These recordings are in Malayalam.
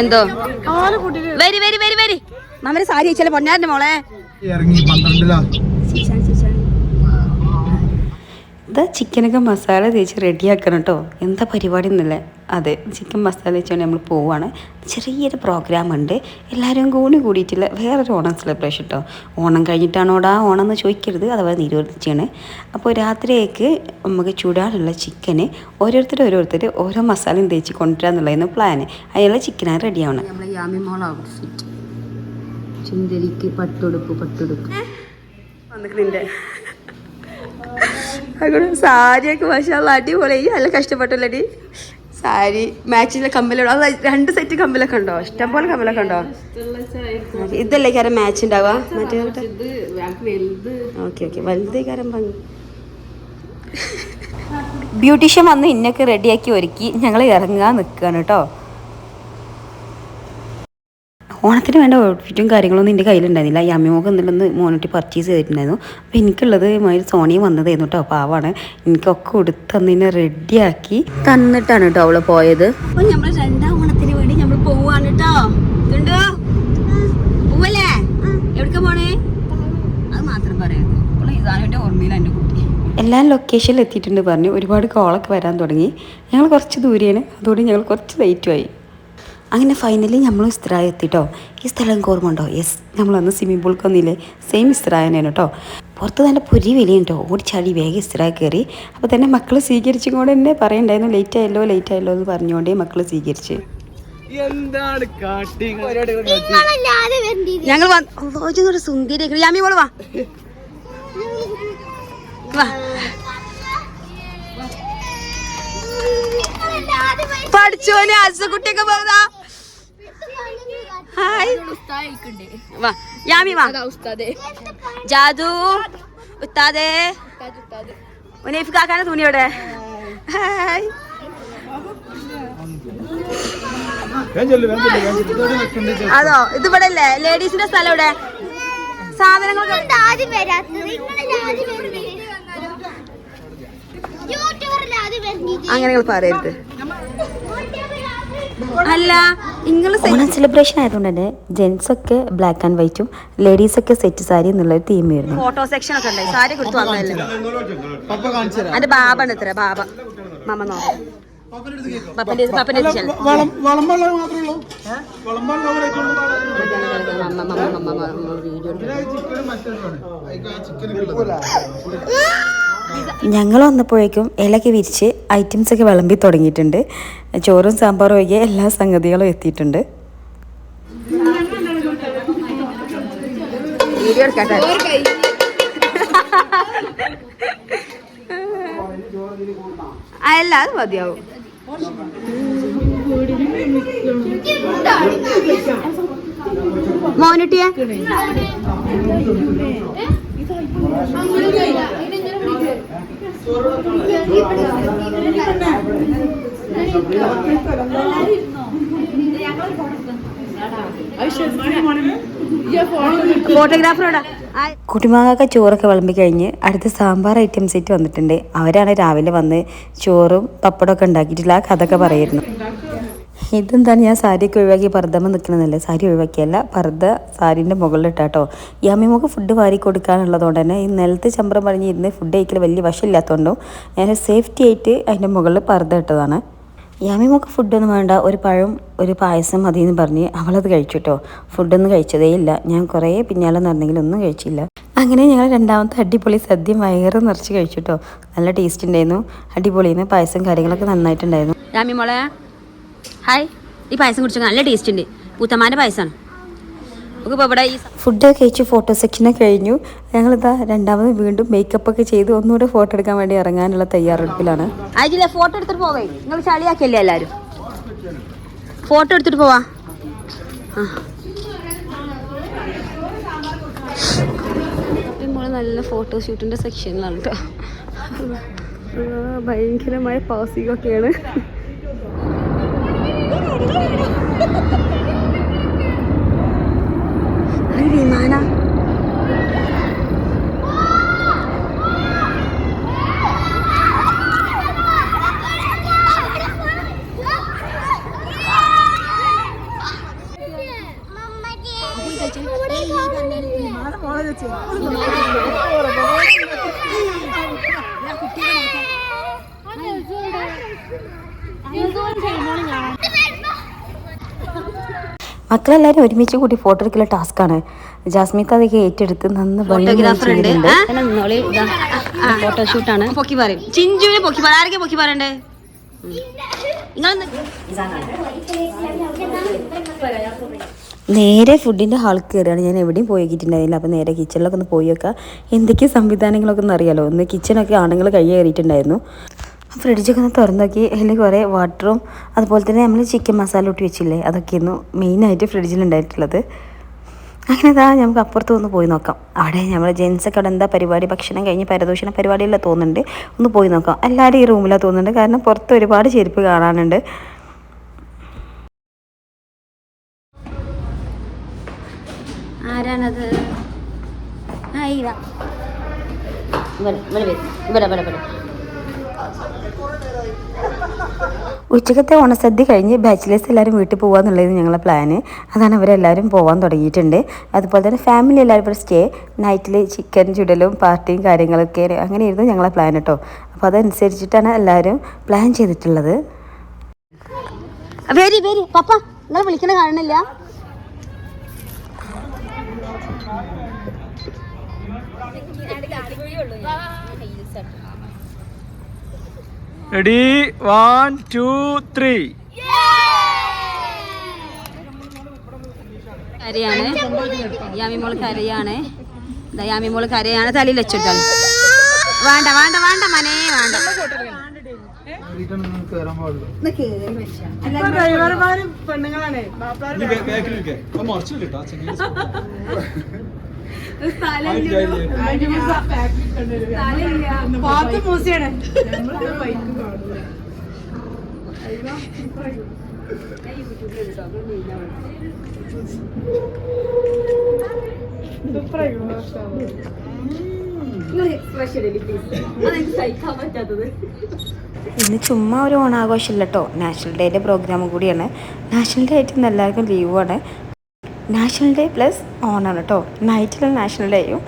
എന്തോ വരി വരി വരി വരി മാമരെ സാരി അയച്ചാലേ പൊന്നാരന്റെ മോളെ ഇതാ ചിക്കനൊക്കെ മസാല തേച്ച് റെഡിയാക്കണം കേട്ടോ. എന്താ പരിപാടി എന്നല്ലേ? അതെ, ചിക്കൻ മസാല തേച്ചുകൊണ്ട് നമ്മൾ പോവുകയാണ്. ചെറിയൊരു പ്രോഗ്രാം ഉണ്ട്, എല്ലാവരും കൂടിയിട്ടുള്ള വേറൊരു ഓണം സെലിബ്രേഷൻ കേട്ടോ. ഓണം കഴിഞ്ഞിട്ടാണോടാ ഓണം എന്ന് ചോദിക്കരുത്, അതുപോലെ നിരോധിച്ചാണ്. അപ്പോൾ രാത്രിയേക്ക് നമുക്ക് ചൂടാനുള്ള ചിക്കന് ഓരോരുത്തർ ഓരോ മസാലയും തേച്ച് കൊണ്ടുവരാന്നുള്ളതായിരുന്നു പ്ലാന്. അതിനുള്ള ചിക്കനാണ് റെഡി ആവണം. നമ്മളെ യാമിമോൾ ഔട്ട്ഫിറ്റ് ചുന്തരിക്ക് പട്ടുടുപ്പ് വന്നിട്ട് അതുകൊണ്ട് സാരിയൊക്കെ മാഷാഅല്ലാഹ് അടിപൊളി. നല്ല കഷ്ടപ്പെട്ടല്ലടി സാരി മാച്ചിലെ കമ്മലിടോ. അത് 2 സെറ്റ് കമ്മലൊക്കെ ഉണ്ടോ? ഇഷ്ടംപോലെ കമ്മലൊക്കെ ഉണ്ടോ? ഇതല്ലേ കാരം മാച്ച് ഉണ്ടാവുക? മറ്റേ ഓക്കെ വലുത് കാരം ഭംഗി. ബ്യൂട്ടീഷ്യൻ വന്ന് ഇന്നൊക്കെ റെഡിയാക്കി ഒരുക്കി ഞങ്ങൾ ഇറങ്ങാൻ നിൽക്കുകയാണ് കേട്ടോ. ഓണത്തിന് വേണ്ട ഔട്ട്ഫിറ്റും കാര്യങ്ങളൊന്നും എൻ്റെ കയ്യിലുണ്ടായിരുന്നില്ല. ഈ അമ്മിമോക്ക് എന്തെങ്കിലും മോനോട്ടി പർച്ചേസ് ചെയ്തിട്ടുണ്ടായിരുന്നു. അപ്പോൾ എനിക്കുള്ളത് സോണിയ വന്നതായിരുന്നു കേട്ടോ. പാവാണ്, എനിക്കൊക്കെ ഉടുത്തന്നെ റെഡിയാക്കി തന്നിട്ടാണ് കേട്ടോ അവള് പോയത്. അപ്പോൾ നമ്മൾ 2ാം ഓണത്തിന് വേണ്ടി നമ്മൾ പോവാണ് കേട്ടോ. ഇതുണ്ടോ പോവല്ലേ? എവിടേക്കാ പോണേ? അത് മാത്രം പറയരുത്. അപ്പോൾ ഇതാൻ്റെ ഓർമ്മയിലാണ് എൻ്റെ കുട്ടി. എല്ലാ ലൊക്കേഷനിൽ എത്തിയിട്ടുണ്ട് പറഞ്ഞു. ഒരുപാട് കോളൊക്കെ വരാൻ തുടങ്ങി. ഞങ്ങൾ കുറച്ച് ദൂരെയാണ്, അതുകൊണ്ട് ഞങ്ങൾ കുറച്ച് ലേറ്റുമായി. അങ്ങനെ ഫൈനലി നമ്മൾ ഇസ്രായ എത്തിട്ടോ. ഈ സ്ഥലം എനിക്ക് ഓർമ്മ ഉണ്ടോ? യെസ്, നമ്മളന്ന് സ്വിമ്മിംഗ് പൂൾക്ക് വന്നില്ലേ, സെയിം ഇസ്രായ തന്നെയാണ് കേട്ടോ. പുറത്ത് നല്ല പൊരി വിലയുണ്ടോ, ഓടിച്ചാടി വേഗം ഇസ്രായ കയറി. അപ്പോൾ തന്നെ മക്കൾ സ്വീകരിച്ചും കൂടെ തന്നെ പറയണ്ടായിരുന്നു ലേറ്റ് ആയല്ലോ എന്ന് പറഞ്ഞുകൊണ്ടേ മക്കൾ സ്വീകരിച്ച്. ഞങ്ങൾ സുന്ദരി യാമി മോള് വാ പഠിച്ചോനെ അസുകുട്ടിയൊക്കെ പോകാ. ഹായ് വാ യാമി വാ. ജാദു ഉസ്താദേ ഉനൈഫ് കാക്കാന്റെ തുണിയോടെ. ഹായ് അതോ ഇത് ഇവിടെ അല്ലേ ലേഡീസിന്റെ സ്ഥലം? ഇവിടെ സാധനങ്ങൾ അങ്ങനെ പറയരുത്. അല്ല ഓണം സെലിബ്രേഷൻ ആയതുകൊണ്ട് തന്നെ ജെന്റ്സ് ഒക്കെ ബ്ലാക്ക് ആൻഡ് വൈറ്റും ലേഡീസൊക്കെ സെറ്റ് സാരി എന്നുള്ളൊരു തീം വരുന്നു. ഫോട്ടോ സെക്ഷൻ ഒക്കെ ഉണ്ടായി. സാരി കൊടുത്തു വന്നല്ലേ എന്റെ ബാബാണ്. ഇത്ര ബാബ മമ്മ നോക്കാം. ഞങ്ങൾ വന്നപ്പോഴേക്കും ഇലയൊക്കെ വിരിച്ച് ഐറ്റംസൊക്കെ വിളമ്പി തുടങ്ങിയിട്ടുണ്ട്. ചോറും സാമ്പാറും ഒഴികെ എല്ലാ സംഗതികളും എത്തിയിട്ടുണ്ട്. അല്ല അത് മതിയാവും. മോനുട്ടിയെ ഫോട്ടോഗ്രാഫറോടാ. കുട്ടിമാകൊക്കെ ചോറൊക്കെ വിളമ്പി കഴിഞ്ഞ് അടുത്ത സാമ്പാർ ഐറ്റം സെറ്റ് വന്നിട്ടുണ്ട്. അവരാണ് രാവിലെ വന്ന് ചോറും പപ്പടമൊക്കെ ഉണ്ടാക്കിയിട്ടില്ല. ആ കഥയൊക്കെ പറയായിരുന്നു. ഇതെന്താണ് ഞാൻ സാരിയൊക്കെ ഒഴിവാക്കി പർദ്ദമ്മ നിൽക്കണമെന്നല്ലേ? സാരി ഒഴിവാക്കിയല്ല, പർദ്ദ സാരീൻ്റെ മുകളിലിട്ടാട്ടോ. ഈ അമ്മിമോക്ക് ഫുഡ് വാരി കൊടുക്കാനുള്ളതുകൊണ്ട് തന്നെ ഈ നിലത്ത് ചമ്പരം പറഞ്ഞിരുന്ന് ഫുഡ് കഴിക്കൽ വലിയ വശമില്ലാത്തതുകൊണ്ടും ഞാൻ സേഫ്റ്റി ആയിട്ട് അതിൻ്റെ മുകളിൽ പർദ്ദ ഇട്ടതാണ്. യാമിമോക്ക് ഫുഡൊന്നും വേണ്ട, ഒരു പഴം ഒരു പായസം മതി എന്ന് പറഞ്ഞ് അവളത് കഴിച്ചു കേട്ടോ. ഫുഡൊന്നും കഴിച്ചതേ ഇല്ല. ഞാൻ കുറേ പിന്നാലെ നടന്നെങ്കിലും ഒന്നും കഴിച്ചില്ല. അങ്ങനെ ഞങ്ങൾ 2ാമത്തെ അടിപൊളി സദ്യ വയറ് നിറച്ച് കഴിച്ചു കേട്ടോ. നല്ല ടേസ്റ്റ് ഉണ്ടായിരുന്നു, അടിപൊളിന്ന്. പായസം കാര്യങ്ങളൊക്കെ നന്നായിട്ടുണ്ടായിരുന്നു. യാമി മോളെ ഹായ്. ഈ പായസം കുടിച്ചാൽ നല്ല ടേസ്റ്റ് ഉണ്ട്. പൂത്തമാൻ്റെ പായസമാണ്. ഫുഡൊക്കെ കഴിച്ച് ഫോട്ടോ സെക്ഷനൊക്കെ കഴിഞ്ഞു. ഞങ്ങളിതാ 2ാമത് വീണ്ടും മേക്കപ്പൊക്കെ ചെയ്ത് ഒന്നുകൂടെ ഫോട്ടോ എടുക്കാൻ വേണ്ടി ഇറങ്ങാനുള്ള തയ്യാറെടുപ്പിലാണ്. അതിലെ ഫോട്ടോ എടുത്തിട്ട് പോവേ, നിങ്ങൾ ചളിയാക്കല്ലേ എല്ലാവരും? ഫോട്ടോ എടുത്തിട്ട് പോവാ. നമ്മള് നല്ല ഫോട്ടോ ഷൂട്ടിന്റെ സെക്ഷനിലാണ് കേട്ടോ. ഭയങ്കരമായ പാസിങ്ങൊക്കെയാണ്. വിമാന മക്കളെല്ലാവരും ഒരുമിച്ച് കൂടി ഫോട്ടോ എടുക്കൽ ടാസ്ക്കാണ്. ജാസ്മിക്ക് അത് ഏറ്റെടുത്ത് നന്ന് ഫോട്ടോഷൂട്ടാണ്. പൊക്കി പറയും ചിഞ്ചുവിനെ പൊക്കി പറ. ആരൊക്കെ പൊക്കി പറയണ്ടേ? നേരെ ഫുഡിൻ്റെ ഹാളിൽ കയറുകയാണ്. ഞാൻ എവിടെയും പോയിക്കിട്ടുണ്ടായില്ല. അപ്പോൾ നേരെ കിച്ചണിലൊക്കെ ഒന്ന് പോയി വെക്കാം. എന്തൊക്കെ സംവിധാനങ്ങളൊക്കെ ഒന്ന് അറിയാലോ. ഒന്ന് കിച്ചണൊക്കെ ആണുങ്ങൾ കൈ കയറിയിട്ടുണ്ടായിരുന്നു. ഫ്രിഡ്ജൊക്കെ ഒന്ന് തുറന്നു നോക്കി. അതിൽ കുറേ വാട്ടറും അതുപോലെ തന്നെ നമ്മൾ ചിക്കൻ മസാല ഇട്ട് വെച്ചില്ലേ, അതൊക്കെയായിരുന്നു മെയിനായിട്ട് ഫ്രിഡ്ജിലുണ്ടായിട്ടുള്ളത്. അങ്ങനെ ഇതാ നമുക്ക് അപ്പുറത്ത് ഒന്ന് പോയി നോക്കാം. അവിടെ നമ്മൾ ജെൻസൊക്കെ അവിടെ എന്താ പരിപാടി, ഭക്ഷണം കഴിഞ്ഞ് പരദൂഷണ പരിപാടിയെല്ലാം തോന്നുന്നുണ്ട്. ഒന്ന് പോയി നോക്കാം. എല്ലാവരും ഈ റൂമിലാണ് തോന്നുന്നുണ്ട്, കാരണം പുറത്ത് ഒരുപാട് ചെരുപ്പ് കാണാനുണ്ട്. ആരാണത്? ഉച്ചക്കത്തെ ഓണസദ്യ കഴിഞ്ഞ് ബാച്ചിലേഴ്സ് എല്ലാവരും വീട്ടിൽ പോകാമെന്നുള്ളതായിരുന്നു ഞങ്ങളുടെ പ്ലാന്. അതാണ് അവരെല്ലാവരും പോകാൻ തുടങ്ങിയിട്ടുണ്ട്. അതുപോലെ തന്നെ ഫാമിലി എല്ലാവരും ഇവിടെ സ്റ്റേ, നൈറ്റിൽ ചിക്കൻ ചുടലും പാർട്ടിയും കാര്യങ്ങളൊക്കെ അങ്ങനെയായിരുന്നു ഞങ്ങളെ പ്ലാൻ കേട്ടോ. അപ്പോൾ അതനുസരിച്ചിട്ടാണ് എല്ലാവരും പ്ലാൻ ചെയ്തിട്ടുള്ളത്. പപ്പ നിങ്ങൾ വിളിക്കണ കാണുന്നില്ല. Ready? 1, 2, 3. കരയാണ് യാമിമോള്, കരയാണ്. യാമിമോള് കരയാണ്. തലയിൽ വെച്ചിട്ടാണ്. വേണ്ട വേണ്ട വേണ്ട മനെ വേണ്ട. ഇന്ന് ചുമ്മാ ഒരു ഓണാഘോഷമില്ല കേട്ടോ, നാഷണൽ ഡേയുടെ പ്രോഗ്രാം കൂടിയാണ്. നാഷണൽ ഡേ ആയിട്ട് ഇന്ന് എല്ലാവർക്കും ലീവാണ്. നാഷണൽ ഡേ പ്ലസ് ഓണാണ് കേട്ടോ. നൈറ്റിൽ നാഷണൽ ഡേയും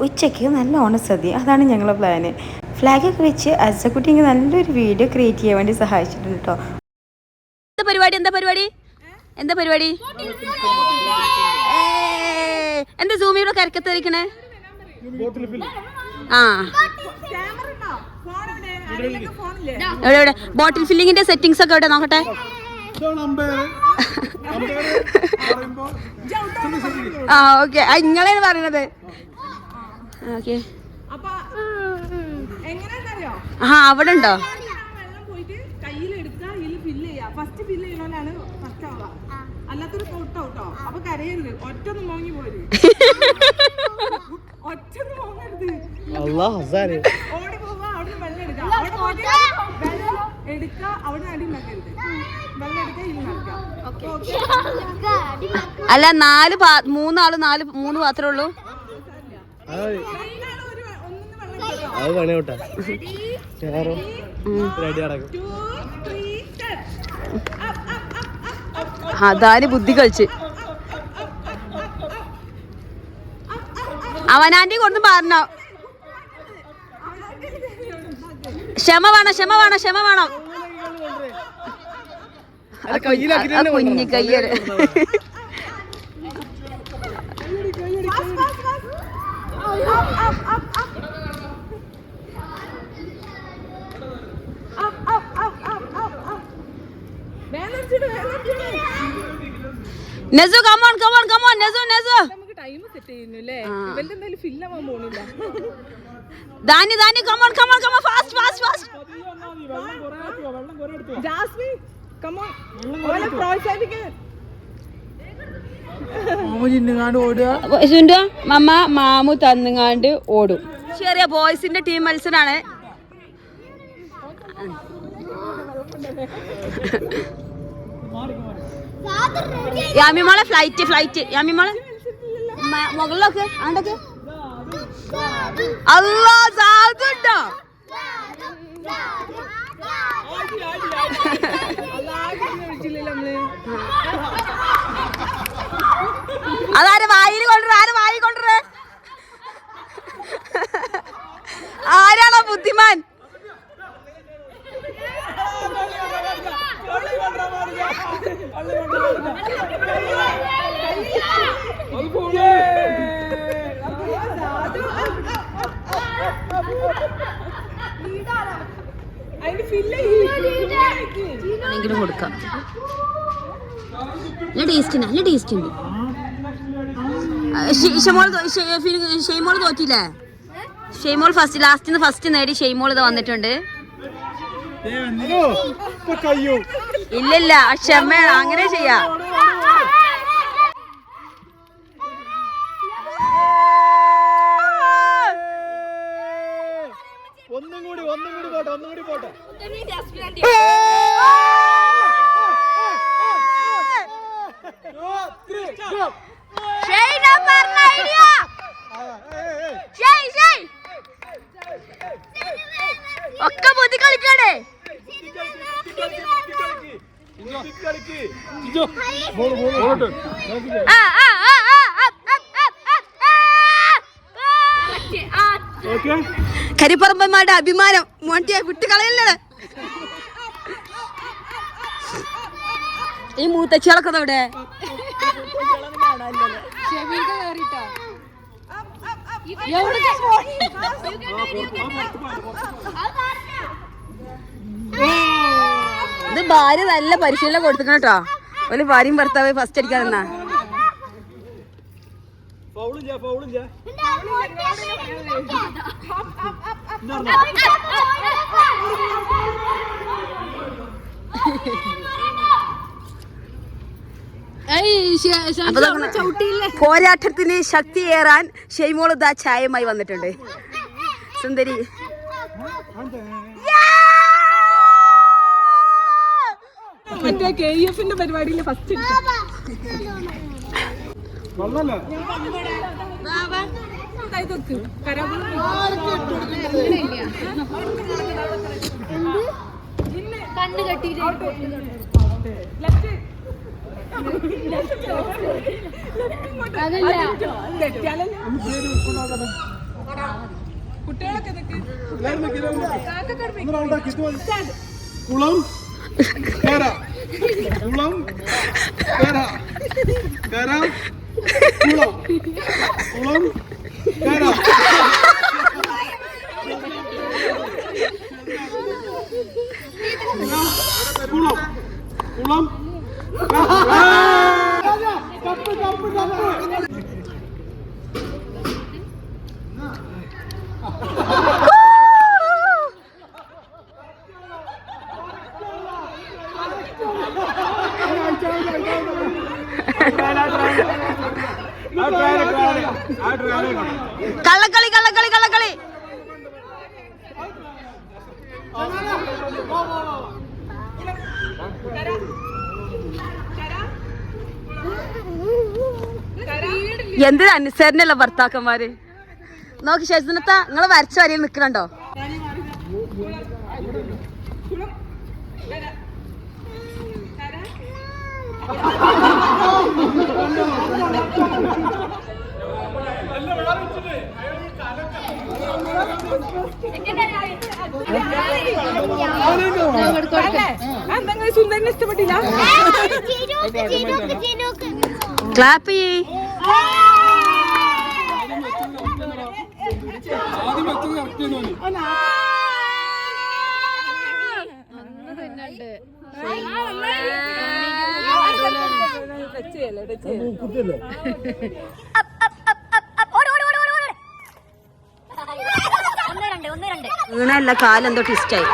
ഉച്ചയ്ക്ക് നല്ല ഓണസദ്യ. അതാണ് ഞങ്ങളുടെ പ്ലാന്. ഫ്ലാഗൊക്കെ വെച്ച് അസക്കുട്ടി നല്ലൊരു വീഡിയോ ക്രിയേറ്റ് ചെയ്യാൻ വേണ്ടി സഹായിച്ചിട്ടുണ്ട് കേട്ടോ. എന്താ പരിപാടി? എന്താ പരിപാടി? എന്താ സൂമിയുടെ കരക്കത്തിരിക്കണേ? ആ എവിടെ ബോട്ടിൽ ഫില്ലിങ്ങിന്റെ സെറ്റിംഗ്സ് ഒക്കെ എവിടെ നോക്കട്ടെ. ആ ഓക്കെ, നിങ്ങളാണ് പറയണത്. ഓക്കെ, ആ അവിടെ ഉണ്ടോ? അല്ലാത്തൊരു ഫോട്ടോ കേട്ടോ. അപ്പൊ കരയരുത്, ഒറ്റൊന്നും മോങ്ങി പോരുത്. ഒറ്റൊന്നും മോങ്ങരുത്. ഓടി പോവാ, അവിടെ വെള്ളം എടുക്കാം. അവിടെ പോയിട്ട് വെള്ളം എടുക്ക, അവിടെ അടി ഉണ്ടാക്കരുത്. വെള്ളം എടുക്കുക, ഇല്ല നടക്കാം. അല്ല മൂന്നാള് മൂന്ന് പാത്രമേ ഉള്ളൂ. അതാര് ബുദ്ധി കളിച്ച് അവനാൻ്റെ കൊണ്ടു പറഞ്ഞോ. ക്ഷമ വേണം. കുഞ്ഞി കയ്യര്. നെസു come on നെസു. നമുക്ക് ടൈം സെറ്റ് ചെയ്യുന്നുല്ലേ? ഇവന്റെ എന്തായാലും ഫിൽ ആവാൻ പോണില്ല. Dani come on fast. Jasmine come on, ഓളെ പ്രോത്സാഹിപ്പിക്ക്. മാമു തന്നുങ്ങാണ്ട് ഓടും. ചെറിയ ബോയ്സിന്റെ ടീം മത്സരമാണ്. യാമിമോളെ ഫ്ലൈറ്റ് യാമിമോളെ മുകളിലൊക്കെ ആണ്ടൊക്കെ. അല്ലാ സാധുണ്ടോ? അതാരെ വായിൽ കൊണ്ടുവരെ. അതിന് ഫില്ല് എങ്കിലും കൊടുക്കാം. നല്ല ടേസ്റ്റ് ഉണ്ട്, നല്ല ടേസ്റ്റ് ഉണ്ട്. ഷെയ്മോൾ തോറ്റില്ലേ? ഷെയ്മോൾ ഫസ്റ്റ് നേടി. ഷെയ്മോൾ ഇത് വന്നിട്ടുണ്ട്. ഇല്ലില്ല, ക്ഷമ അങ്ങനെ ചെയ്യാം. ഒന്നും കൂടി പോട്ടെ. ഒക്കെ ബുദ്ധി കളിക്കണേ. കരിപ്പറമ്പന്മാരുടെ അഭിമാനം മോണ്ടിയെ വിട്ട് കളയല്ലേ. ഈ മൂത്തച്ചികളൊക്കെ ഇവിടെ ഇത് ഭാര്യ നല്ല പരിശീലനം കൊടുത്തിക്കണം കേട്ടോ. ഒരു ഭാര്യയും ഭർത്താവ് ഫസ്റ്റ് അടിക്കാൻ തന്നാ. പോരാട്ടത്തിന് ശക്തിയേറാൻ ഷെയ്മോൾ ഇതാ ചായയുമായി വന്നിട്ടുണ്ട്. സുന്ദരി മറ്റേ KEF പരിപാടിയിലെ ഫസ്റ്റ് കണ്ണ് കെട്ടിട്ട് കുളം കര കുളം കര കര കുളം കുളം കര കുളം കുളം കപ്പ് കപ്പ് കപ്പ് കള്ളക്കളി കള്ളക്കളി കള്ളക്കളി. എന്തിനാ അനുസരണല്ല ഭർത്താക്കന്മാര്. നോക്കി ശശിനത്ത നിങ്ങള് വരച്ച വരിയിൽ നിക്കണുണ്ടോ? സുന്ദരനെ ഇഷ്ടപ്പെട്ടില്ല. ക്ലാപ്പ് ചെയ്യ്. വീണല്ല കാലെന്തോ ട്വിസ്റ്റായി.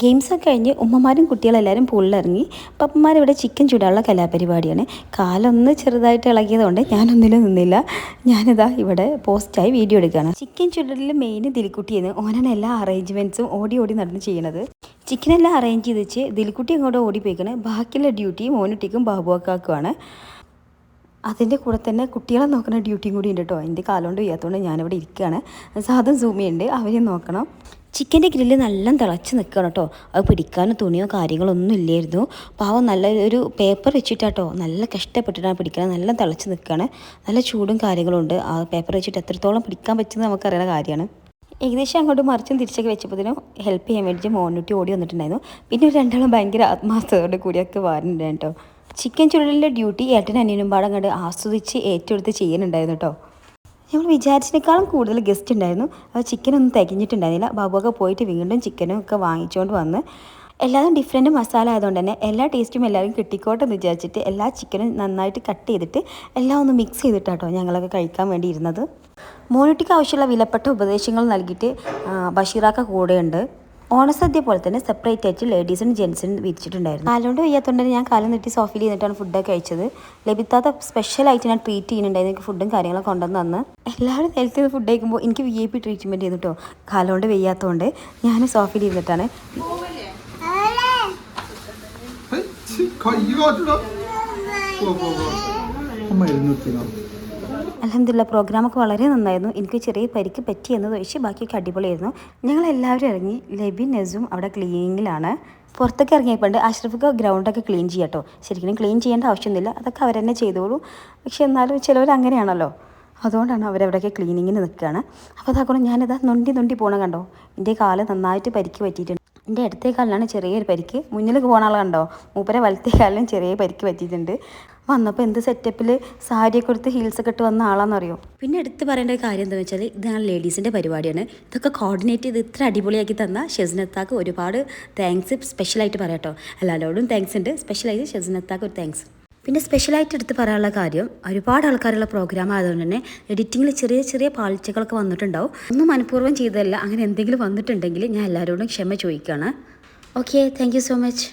ഗെയിംസൊക്കെ കഴിഞ്ഞ് ഉമ്മമാരും കുട്ടികളെല്ലാവരും പൂളിലിറങ്ങി. പപ്പന്മാരിവിടെ ചിക്കൻ ചൂടാനുള്ള കലാപരിപാടിയാണ്. കാലൊന്ന് ചെറുതായിട്ട് ഇളകിയതുകൊണ്ട് ഞാനൊന്നിലും നിന്നില്ല. ഞാനിതാ ഇവിടെ പോസ്റ്റായി വീഡിയോ എടുക്കുകയാണ്. ചിക്കൻ ചുടലിൽ മെയിൻ ദിൽക്കുട്ടിയെന്ന് ഓനാണ് എല്ലാ അറേഞ്ച്മെൻറ്റ്സും ഓടി നടന്ന് ചെയ്യണത്. ചിക്കനെല്ലാം അറേഞ്ച് ചെയ്ത് വെച്ച് ദിൽക്കുട്ടി അങ്ങോട്ട് ഓടിപ്പോയിക്കണ്. ബാക്കിയുള്ള ഡ്യൂട്ടി മോനുട്ടിക്കും ബാബുവാക്കാക്കുമാണ്. അതിൻ്റെ കൂടെ തന്നെ കുട്ടികളെ നോക്കുന്ന ഡ്യൂട്ടിയും കൂടി ഉണ്ട് കേട്ടോ. എൻ്റെ കാലുകൊണ്ട് വയ്യാത്തതുകൊണ്ട് ഞാനിവിടെ ഇരിക്കുകയാണ്. സാധനം സൂമിയുണ്ട്, അവരെയും നോക്കണം. ചിക്കൻ്റെ ഗ്രില്ല് നല്ല തിളച്ച് നിൽക്കണം കേട്ടോ. അത് പിടിക്കാനോ തുണിയോ കാര്യങ്ങളോ ഒന്നും ഇല്ലായിരുന്നു. പാവം നല്ല ഒരു പേപ്പർ വെച്ചിട്ടാട്ടോ നല്ല കഷ്ടപ്പെട്ടിട്ടാണ് പിടിക്കണം. നല്ല തിളച്ച് നിൽക്കുകയാണ്. നല്ല ചൂടും കാര്യങ്ങളും ഉണ്ട്. ആ പേപ്പർ വെച്ചിട്ട് എത്രത്തോളം പിടിക്കാൻ പറ്റുന്നത് നമുക്കറിയുന്ന കാര്യമാണ്. ഏകദേശം അങ്ങോട്ട് മറിച്ചും തിരിച്ചൊക്കെ വെച്ചപ്പോഴത്തേനും ഹെൽപ്പ് ചെയ്യാൻ വേണ്ടിയിട്ട് മോനുട്ടി ഓടി വന്നിട്ടുണ്ടായിരുന്നു. പിന്നെ ഒരു രണ്ടാളും ഭയങ്കര ആത്മാർത്ഥതയോടെ കൂടിയൊക്കെ വരുന്നുണ്ടായിരുന്നു കേട്ടോ. ചിക്കൻ ചുടലിൻ്റെ ഡ്യൂട്ടി ഏട്ടനും അനിയനും പാടെ അങ്ങോട്ട് ആസ്വദിച്ച് ഏറ്റെടുത്ത് ചെയ്യുന്നുണ്ടായിരുന്നു കേട്ടോ. നമ്മൾ വിചാരിച്ചതിനേക്കാളും കൂടുതൽ ഗസ്റ്റ് ഉണ്ടായിരുന്നു. അത് ചിക്കനൊന്നും തികഞ്ഞിട്ടുണ്ടായിരുന്നില്ല. ബാബുവൊക്കെ പോയിട്ട് വീണ്ടും ചിക്കനും ഒക്കെ വാങ്ങിച്ചുകൊണ്ട് വന്ന് എല്ലാതും ഡിഫറെൻറ്റ് മസാല ആയതുകൊണ്ട് തന്നെ എല്ലാ ടേസ്റ്റും എല്ലാവരും കിട്ടിക്കോട്ടെ എന്ന് വിചാരിച്ചിട്ട് എല്ലാ ചിക്കനും നന്നായിട്ട് കട്ട് ചെയ്തിട്ട് എല്ലാം ഒന്ന് മിക്സ് ചെയ്തിട്ടാട്ടോ ഞങ്ങളൊക്കെ കഴിക്കാൻ വേണ്ടി ഇരുന്നത്. മോനുട്ടിക്ക് ആവശ്യമുള്ള വിലപ്പെട്ട ഉപദേശങ്ങൾ നൽകിയിട്ട് ബഷീറാക്ക കൂടെയുണ്ട്. ഓണസദ്യ പോലെ തന്നെ സെപ്പറേറ്റ് ആയിട്ട് ലേഡീസിനും ജെൻസിനും വിരിച്ചിട്ടുണ്ടായിരുന്നു. കാലുകൊണ്ട് വയ്യാത്തതുകൊണ്ട് തന്നെ ഞാൻ കാലം നീട്ടി സോഫയിൽ ഇരുന്നിട്ടാണ് ഫുഡൊക്കെ കഴിച്ചത്. ലഭിക്കാത്ത സ്പെഷ്യലായിട്ട് ഞാൻ ട്രീറ്റ് ചെയ്യുന്നുണ്ടായിരുന്നു. എനിക്ക് ഫുഡും കാര്യങ്ങളൊക്കെ കൊണ്ടുവന്ന് തന്ന് എല്ലാവരും നേരത്തെ ഫുഡ് കഴിക്കുമ്പോൾ എനിക്ക് VIP ട്രീറ്റ്മെൻറ്റ് ചെയ്യുന്നു കേട്ടോ. കാലുകൊണ്ട് വയ്യാത്തതുകൊണ്ട് ഞാൻ സോഫയിൽ ഇരുന്നിട്ടാണ്. അൽഹംദുലില്ലാ പ്രോഗ്രാമൊക്കെ വളരെ നന്നായിരുന്നു. എനിക്ക് ചെറിയ പരിക്ക് പറ്റിയെന്നത് ഒഴിച്ച് ബാക്കിയൊക്കെ അടിപൊളിയായിരുന്നു. ഞങ്ങളെല്ലാവരും ഇറങ്ങി. ലെബിൻ നെസും അവിടെ ക്ലീനിങ്ങിലാണ്. പുറത്തൊക്കെ ഇറങ്ങിയപ്പോണ്ട് അഷ്റഫൊക്കെ ഗ്രൗണ്ടൊക്കെ ക്ലീൻ ചെയ്യാം കേട്ടോ. ശരിക്കും ക്ലീൻ ചെയ്യേണ്ട ആവശ്യമൊന്നുമില്ല, അതൊക്കെ അവർ തന്നെ ചെയ്തോളൂ. പക്ഷെ എന്നാലും ചിലവർ അങ്ങനെയാണല്ലോ, അതുകൊണ്ടാണ് അവരവിടെയൊക്കെ ക്ലീനിങ്ങിന് നിൽക്കുകയാണ്. അപ്പോൾ അതാക്കണം ഞാനിതാ നൊണ്ടി പോകണം കണ്ടോ. എൻ്റെ കാല് നന്നായിട്ട് പരിക്ക് പറ്റിയിട്ടുണ്ട്. എൻ്റെ ഇടത്തേ കാലിനാണ് ചെറിയൊരു പരിക്ക്. മുന്നിലേക്ക് പോകുന്ന ആൾ കണ്ടോ, മൂപ്പരെ വലത്തേ കാലിനും ചെറിയ പരിക്ക് പറ്റിയിട്ടുണ്ട്. വന്നപ്പോൾ എന്ത് സെറ്റപ്പിൽ സാരിയൊക്കെ കൊടുത്ത് ഹീൽസൊക്കെ ഇട്ട് വന്ന ആളാണെന്നറിയോ. പിന്നെ എടുത്ത് പറയേണ്ട ഒരു കാര്യം എന്താണെന്ന് വെച്ചാൽ ഇത് ഞങ്ങൾ ലേഡീസിൻ്റെ പരിപാടിയാണ്. ഇതൊക്കെ കോർഡിനേറ്റ് ചെയ്ത് ഇത്ര അടിപൊളിയാക്കി തന്ന ഷെസ്നത്താക്ക് ഒരുപാട് താങ്ക്സ് സ്പെഷ്യലായിട്ട് പറയാം കേട്ടോ. എല്ലാവരോടും താങ്ക്സ് ഉണ്ട്, സ്പെഷ്യലായിട്ട് ഷെസ്നത്താക്ക് ഒരു താങ്ക്സ്. പിന്നെ സ്പെഷ്യലായിട്ട് എടുത്ത് പറയാനുള്ള കാര്യം, ഒരുപാട് ആൾക്കാരുള്ള പ്രോഗ്രാം ആയതുകൊണ്ട് തന്നെ എഡിറ്റിങ്ങിൽ ചെറിയ ചെറിയ പാളിച്ചകളൊക്കെ വന്നിട്ടുണ്ടാവും. ഒന്നും മനഃപൂർവ്വം ചെയ്തതല്ല. അങ്ങനെ എന്തെങ്കിലും വന്നിട്ടുണ്ടെങ്കിൽ ഞാൻ എല്ലാവരോടും ക്ഷമ ചോദിക്കുകയാണ്. Okay, thank you so much.